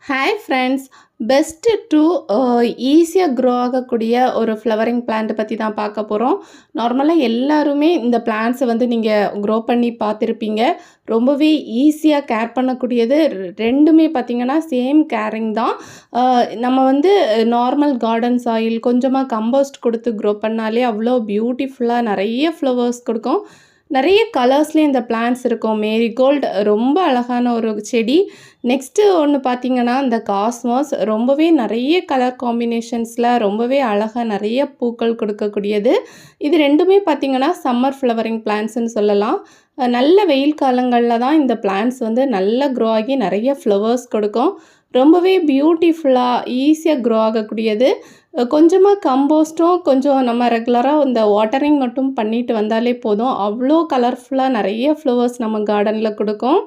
Hi friends! Best two ஈஸியா grow ஆகக்கூடிய ஒரு ஃப்ளவரிங் பிளான்ட் பத்தி தான் பார்க்க போறோம். நார்மலா எல்லாருமே இந்த பிளான்ட்ஸ நீங்க க்ரோ பண்ணி பார்த்துருப்பீங்க. ரொம்பவே ஈஸியா கேர் பண்ணக்கூடியது. 2மே பார்த்தீங்கன்னா, சேம் கேரிங் தான். அ நம்ம நார்மல் கார்டன் சாயில் கொஞ்சமா கம்போஸ்ட் குடுத்து க்ரோ பண்ணாலே அவ்ளோ பியூட்டிஃபுல்லா நெறைய ஃப்ளவர்ஸ் குடுக்கும். நெறைய கலர்ஸ்லயும் இந்த பிளான்ட்ஸ் இருக்கும். மேரிகோல்ட் ரொம்ப அழகான ஒரு செடி. நெக்ஸ்ட்டு ஒண்ணு பார்த்தீங்கன்னா, இந்த காஸ்மாஸ் ரொம்பவே நெறைய கலர் காம்பினேஷன்ஸ்ல ரொம்பவே அழகா நெறைய பூக்கள் கொடுக்கக்கூடியது. இது 2மே பார்த்தீங்கன்னா, சம்மர் ஃப்ளவரிங் பிளான்ட்ஸ்ன்னு சொல்லலாம். நல்ல வெயில் காலங்கள்ல தான் இந்த பிளான்ட்ஸ் நல்லா க்ரோ ஆகி நெறைய ஃப்ளவர்ஸ் கொடுக்கும். ரொம்பவே பியூட்டிஃபுல்லா, ஈஸியா க்ரோ ஆகக்கூடியது. கொஞ்சமா கம்போஸ்ட்டும், கொஞ்சம் நம்ம ரெகுலரா இந்த வாட்டரிங் மட்டும் பண்ணிட்டு வந்தாலே போதும். அவ்ளோ கலர்ஃபுல்லா நெறைய ஃப்ளவர்ஸ் நம்ம கார்டன்ல குடுக்கும்.